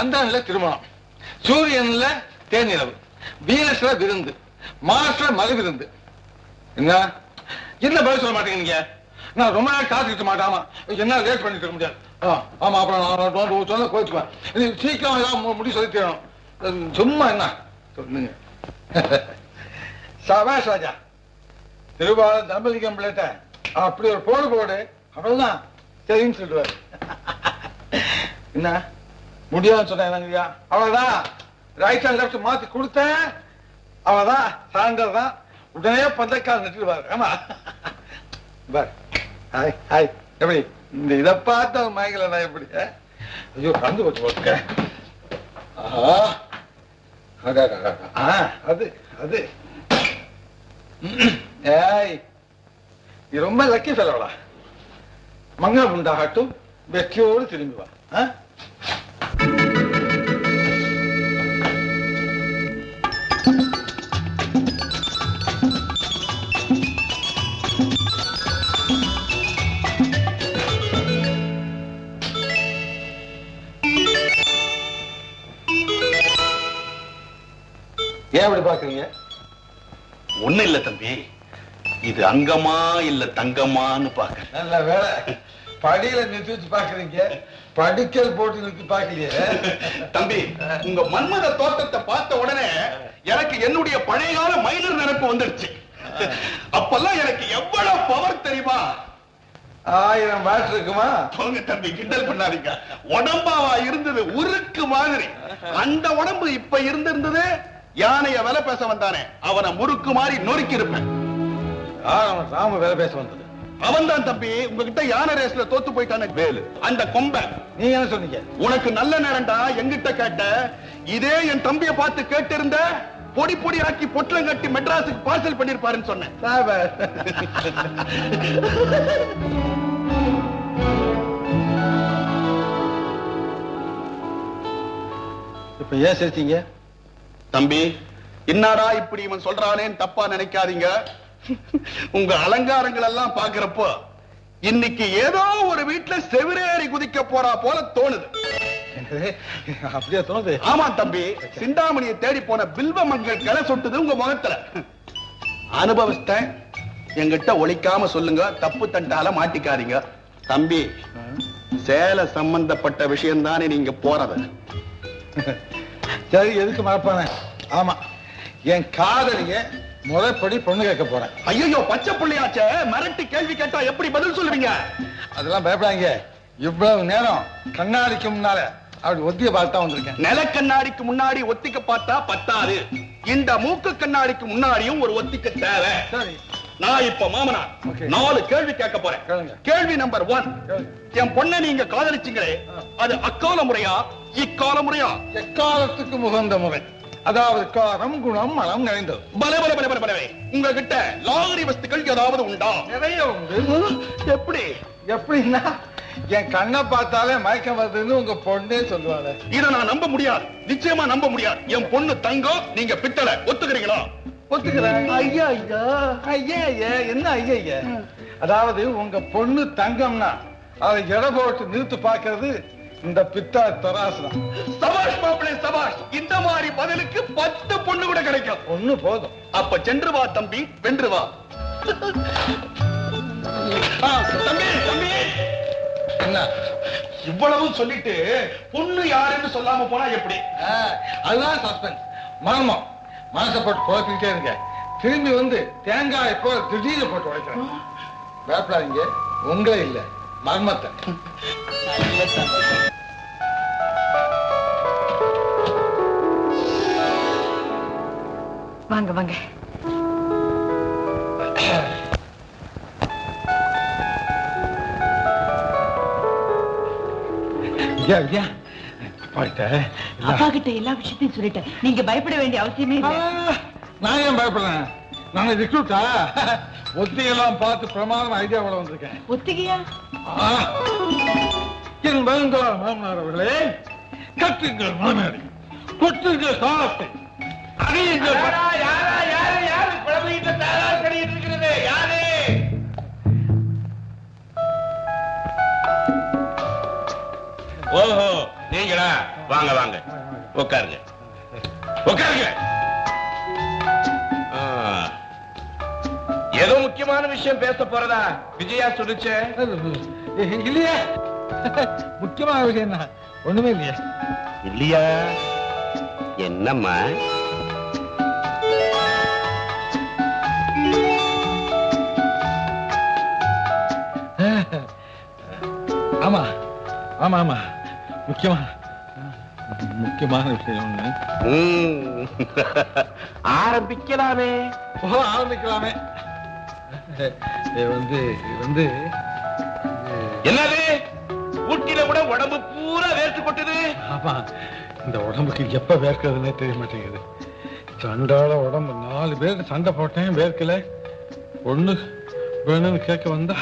சந்திரன்ல திருமணம், சூரியன்ல தேனிலவு, வீனஸ்ல விருந்து, மார்ஸ்ல மலை விருந்து. என்ன என்ன பதில் சொல்ல மாட்டேங்க? நான் ரொம்ப நேரம் காத்துக்கிட்டு மாட்டாமா, என்ன லேட் பண்ணிட்டு இருக்க முடியாது. ஆமா, அப்புறம் நான் சொல்ல கோச்சுக்குவேன். சீக்கிரம் ஏதாவது முடி சொல்லி தரணும். சும்மா என்ன சொல்லுங்க. சபாஷ் ராஜா, திருவாரூர் தம்பதிக்கம் பிள்ளைட்ட அப்படி ஒரு போடு அவ்வளவுதான் சரின்னு சொல்லுவாரு. என்ன முடியாதுன்னு சொன்னா அவ்வளவுதான். ரைட் அண்ட் லெப்ட் மாத்தி கொடுத்தேன், அவதான் சாயந்தரம் தான் உடனே பந்தக்கால் நட்டுடுவாரு. ஆமா பார், ஹாய் ஹாய். எப்படி இந்த இதை பார்த்த மயங்கல நான் எப்படி? ஐயோ கந்து வச்சு போட்டுக்க. அது அது ஏய், நீ ரொம்ப லக்கி ஃபெலோடா. மங்களம் உண்டாகட்டும், வெற்றியோடு திரும்பி வா. ஏன் அப்படி பாக்குறீங்க? ஒண்ணு இல்ல தம்பி, இது அங்கமா இல்ல தங்கமான்னு பாக்க. நல்ல வேலை, படியில நிறுத்தி வச்சு பாக்குறீங்க, படிக்கல் போட்டு நிறுத்தி பாக்கலையே. தம்பி, உங்க மன்மத தோட்டத்தை பார்த்த உடனே எனக்கு என்னுடைய பழைய கால மைனர் நினைப்பு வந்துடுச்சு. அப்பெல்லாம் எனக்கு எவ்வளவு பவர் தெரியுமா? 1000 வாட் இருக்குமா? போங்க தம்பி, கிண்டல் பண்ணாதீங்க. உடம்பாவா இருந்தது உருக்கு மாதிரி. அந்த உடம்பு இப்ப இருந்திருந்தது, யானைய வேலை பேச வந்தானே அவனை முறுக்கு மாதிரி நொறுக்கி இருப்பேன். ராம வேலை பேச வந்தது அவன் தான் தம்பி. உங்ககிட்ட யானை ரேஸ்ல தோத்து போயிட்டானே வேலு, அந்த கொம்பை. நீங்க என்ன சொன்னீங்க? உனக்கு நல்ல நேரம்டா, எங்கிட்ட கேட்ட. இதே என் தம்பியை பார்த்து கேட்டு இருந்த, பொடி பொடி ஆக்கி பொட்டலம் கட்டி மெட்ராஸுக்கு பார்சல் பண்ணிருப்பாருன்னு சொன்னேன். இப்ப ஏன் சேர்த்தீங்க? தம்பி, என்னடா இப்படி இவன் சொல்றானேன்னு தப்பா நினைக்காதீங்க. உங்க அலங்காரங்கள் எல்லாம் பாக்குறப்போ இன்னைக்கு ஏதோ ஒரு வீட்டுல செவிரேறி குதிக்க போறா போல தோணுது. அப்படியே தோணுது? ஆமா தம்பி, சிந்தாமணியை தேடி போன பில்வ மங்கள் கிளை சொட்டுது உங்க முகத்துல. அனுபவிச்சிட்டேன், எங்கிட்ட ஒழிக்காம சொல்லுங்க, தப்பு தண்டால மாட்டிக்காதீங்க. தம்பி, சேலை சம்பந்தப்பட்ட விஷயம் தானே நீங்க போறது. சரி, எதுக்கு மறப்பானே? ஆமா, என் காதலிய முறைப்படி பொண்ணு கேட்க போறேன். ஐயோ, பச்சை புள்ளியாச்சே, மிரட்டி கேள்வி கேட்டா எப்படி பதில் சொல்லுவீங்க? அதெல்லாம் பயப்படாங்க. இவ்வளவு நேரம் கண்ணாடிக்கு முன்னால அப்படி ஒத்திய பார்த்தா வந்திருக்கேன். நில கண்ணாடிக்கு முன்னாடி ஒத்திக்க பார்த்தா பத்தாது, இந்த மூக்கு கண்ணாடிக்கு முன்னாடியும் ஒரு ஒத்திக்க தேவை. சரி, நான் இப்ப மாமனார் 4 கேள்வி கேட்க போறேன். கேள்வி நம்பர் 1, என் பொண்ணை நீங்க காதலிச்சீங்களே, அது அக்கால முறையா இக்கால முறையா? எக்காலத்துக்கு முகந்த முறை, அதாவது காரம் குணம் மனம் நிறைந்தது. பலே பலே பலே பலே பலே. உங்ககிட்ட லாகரி வஸ்துக்கள் ஏதாவது உண்டா? நிறைய உண்டு. எப்படி? எப்படின்னா, என் கண்ணை பார்த்தாலே மயக்கம் வருதுன்னு உங்க பொண்ணே சொல்லுவாங்க. இதை நான் நம்ப முடியாது, நிச்சயமா நம்ப முடியாது. என் பொண்ணு தங்கம், நீங்க பித்தளை. ஒத்துக்கிறீங்களா? ஒத்துக்கிறேன். ஐயா ஐயா ஐயா ஐயா, என்ன ஐயா ஐயா? அதாவது உங்க பொண்ணு தங்கம்னா அதை எடை போட்டு நிறுத்து பார்க்கறது இந்த பித்தா தராசுதான். சபாஷ் மாப்பிளே, சபாஷ். இந்த மாதிரி பதிலுக்கு 10 பொண்ணு கூட கிடைக்கும். ஒண்ணு போதும். அப்ப சென்று வா தம்பி, வென்று வா. தம்பி தம்பி, என்ன இவ்வளவு சொல்லிட்டு பொண்ணு யாருன்னு சொல்லாம போனா எப்படி? அதுதான் சஸ்பென்ஸ், மர்மம். மனசை போட்டு குழப்பிக்கிட்டே இருங்க. திரும்பி வந்து தேங்காய் இப்போ திடீர்னு போட்டு உடைக்கிறேன். பயப்படாதீங்க, உங்களே இல்ல மர்மத்தை. வாங்க வாங்க. அப்பா கிட்ட எல்லா விஷயத்தையும் சொல்லிட்டேன், நீங்க பயப்பட வேண்டிய அவசியமே இல்லை. நான் ஏன் பயப்படுறேன்? நான் ரிக்ரூட்டா? ஒத்திகையெல்லாம் பார்த்து பிரமாதம் ஐடியாவோட வந்திருக்கேன். ஒத்திகையா? என் வருங்கால மாமனார் அவர்களே, கட்டுங்கள் மாமனாரி, கொட்டுங்கள் சாலத்தை, அணியுங்கள். ஓஹோ, நீ நீங்களா? வாங்க வாங்க, உட்காருங்க உட்காருங்க. ஏதோ முக்கியமான விஷயம் பேச போறதா விஜயா சொல்லுச்சே? இல்லையா? முக்கியமான விஷயம் தான், ஒண்ணுமே இல்லையா? இல்லையா? என்னம்மா? ஆமா ஆமா ஆமா, முக்கியமான விஷயம் ஒண்ணு. ஆரம்பிக்கலாமே. ஆரம்பிக்கலாமே. வந்து என்னது? ஊட்டியில கூட உடம்பு பூரா வேர்த்து கொட்டுது. ஆமா, இந்த உடம்புக்கு எப்ப வேர்க்கிறதுனே தெரிய மாட்டேங்குது. சண்டால உடம்பு, 4 பேருக்கு சண்டை போட்டேன், வேர்க்கல. ஒண்ணு வேணும்னு கேட்க வந்தா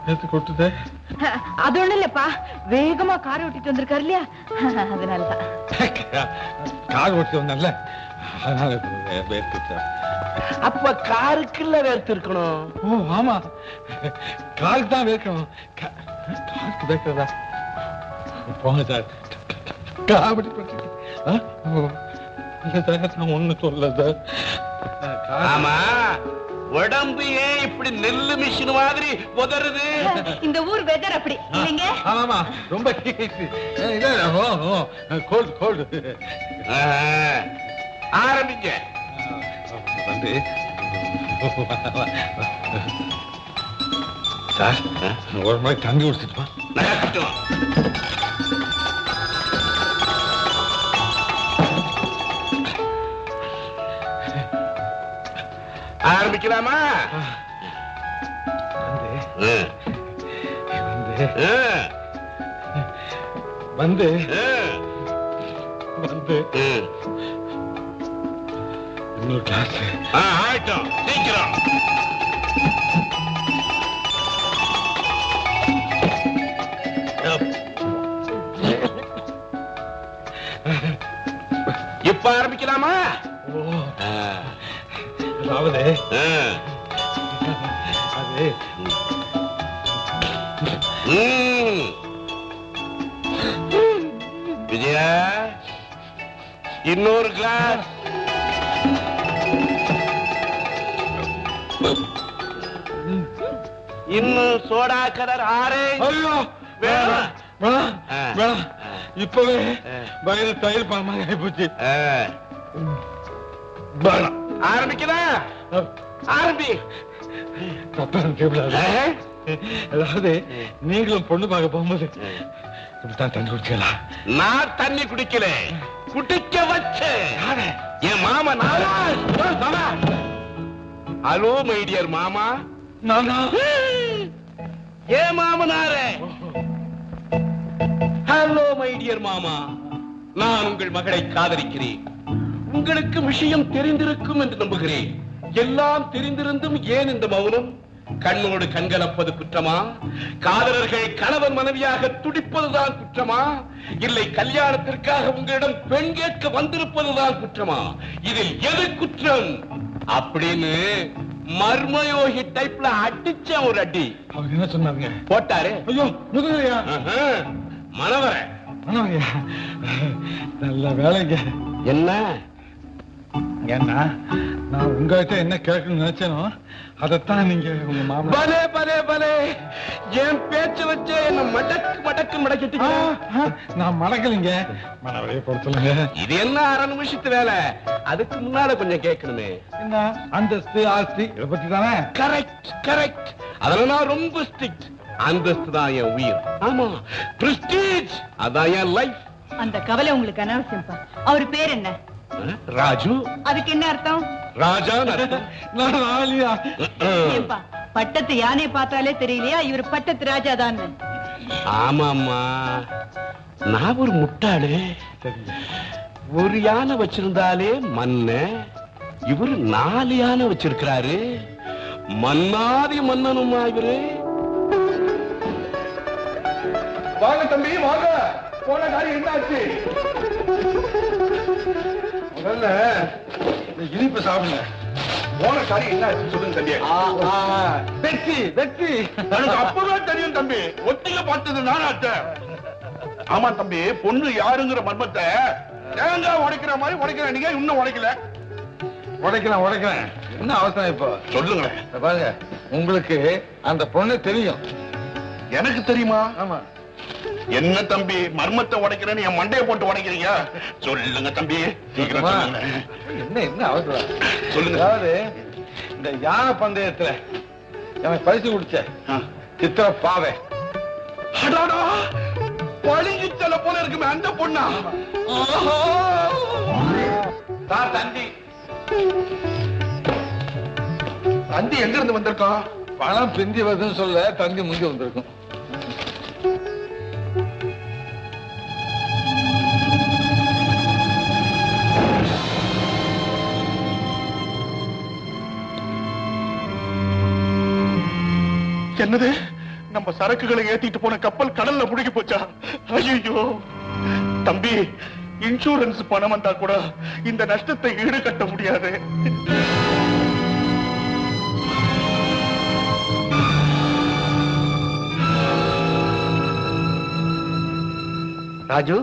வேர்த்து கொட்டுதே. அது ஒண்ணு இல்லப்பா, வேகமா கார் ஓட்டிட்டு வந்திருக்காரு இல்லையா, அதனாலதான். கார் ஓட்டிட்டு வந்தான்ல, அதனால வேர்த்து. அப்ப காருக்குள்ள வேர்த்து இருக்கணும். ஓ ஆமா, காருக்கு தான் வேர்க்கணும். காருக்கு வேர்க்கிறதா? போங்க சார், காமெடி பண்ணிட்டு. ஒண்ணு சொல்ல சார். ஆமா, உடம்பு ஏன் இப்படி நெல்லு மிஷின் மாதிரி உதறுது? இந்த ஊர் வெதர் அப்படி இல்லைங்க. ஆமா, ரொம்ப கோல்டு. ஆரம்பிங்க. வந்து சார், ஒரு மாதிரி தண்ணி குடிச்சிட்டுமா? ஆரம்பிக்கலாமா? வந்து இன்னொரு கிளாஸ். ஆயிட்டோம், சீக்கிரம். இப்ப ஆரம்பிக்கலாமா? அதாவது அது விஜயா, இன்னொரு கிளாஸ். இன்னும் சோடா கலர் ஆரஞ்சு வேணாம். இப்பவே வயிறு தயிர் பால் ஆயிப்போச்சு. ஆரம்பிக்கலாம். ஆரம்பி. அதாவது நீங்களும் பொண்ணு பார்க்க போகும்போது இப்படித்தான் தண்ணி குடிக்கலாம். நான் தண்ணி குடிக்கல, குடிக்க வச்சேன் என் மாமா. ஹலோ மை டியர் மாமா. ஏன் மாமனாரே? ஹலோ மை டியர் மாமா, நான் உங்கள் மகளை காதலிக்கிறேன். உங்களுக்கு விஷயம் தெரிந்திருக்கும் என்று நம்புகிறேன். எல்லாம் தெரிந்திருந்தும் ஏன் இந்த மௌனம்? கண்ணோடு கண்கலப்பது குற்றமா? காதலர்கள் கணவன் மனைவியாக துடிப்பதுதான் குற்றமா? இல்லை கல்யாணத்திற்காக உங்களிடம் பெண் கேட்க வந்திருப்பதுதான் குற்றமா? இதில் எது குற்றம் அப்படின்னு மர்மயோகி டைப்ல அடிச்ச ஒரு அடி. அவர் என்ன சொன்னாங்க? போட்டாரு. ஐயோ முதுகையா? மனவர நல்ல வேலைங்க. என்ன ஏன்னா நான் உங்ககிட்ட என்ன கேட்கணும்னு நினைச்சேனோ அதைத்தான் நீங்க உங்க மாமா. பலே பலே பலே, என் பேச்ச வச்சு என்ன மடக்கு மடக்கிட்டீங்க. நான் மடக்கலைங்க, மனவரையே கொடுத்துருங்க. இது என்ன 1/2 நிமிஷத்து வேலை, அதுக்கு முன்னால கொஞ்சம் கேட்கணுமே. என்ன அந்தஸ்து ஆஸ்தி இதை பத்தி தானே? கரெக்ட் கரெக்ட், அதெல்லாம் நான் ரொம்ப ஸ்ட்ரிக்ட். அந்தஸ்து தான் என் உயிர். ஆமா, பிரஸ்டீஜ் அதான் என் லைஃப். அந்த கவலை உங்களுக்கு அனாவசியம்பா. அவர் பேர் என்ன? ராஜு. அதுக்கு என்ன அர்த்தம்? ராஜா. பட்டத்து யானை பார்த்தாலே தெரியலையா இவர் பட்டத்து ராஜா தான்? ஆமாமா, நான் ஒரு முட்டாளு. ஒரு யானை வச்சிருந்தாலே மன்ன, இவரு 4 யானை வச்சிருக்கிறாரு. மன்னாதி மன்னனுமா இவரு? வாங்க தம்பி வாங்க. போன காரியம் என்னாச்சு? முதல்ல இனிப்பு சாப்பிடுங்க. போன காரியம் என்னாச்சு சொல்லுங்க தம்பி. வெற்றி வெற்றி. எனக்கு அப்பவே தெரியும் தம்பி, ஒத்திக பார்த்தது நானாட்ட. ஆமா தம்பி, பொண்ணு யாருங்கிற மர்மத்தை தேங்காய் உடைக்கிற மாதிரி உடைக்கிற நீங்க இன்னும் உடைக்கல. உடைக்கிறேன். என்ன அவசரம் இப்போ? சொல்லுங்க. இத பாருங்க, உங்களுக்கு அந்த பொண்ணு தெரியும். எனக்கு தெரியுமா? ஆமா. என்ன தம்பி, மர்மத்தை உடைக்கிறேன்னு என் மண்டையை போட்டு உடைக்கிறீங்க? சொல்லுங்க தம்பி, சீக்கிரம் சொல்லுங்க. என்ன அவசரம்? சொல்லுங்க. அதாவது இந்த யானை பந்தயத்துல எனக்கு பரிசு குடிச்ச சித்திர பாவை. அடாடா, பழிஞ்சிச்சல போல இருக்குமே அந்த பொண்ணா? தந்தி தந்தி எங்க இருந்து வந்திருக்கான்? பணம் பிந்தி வருதுன்னு சொல்ல தந்தி முந்தி வந்திருக்கும். என்னது, நம்ம சரக்குகளை ஏத்திட்டு போன கப்பல் கடல்ல முழுகி போச்சா? ஐயோ தம்பி, இன்சூரன்ஸ் பணம் வந்தா கூட இந்த நஷ்டத்தை ஈடுகட்ட முடியாது. ராஜு,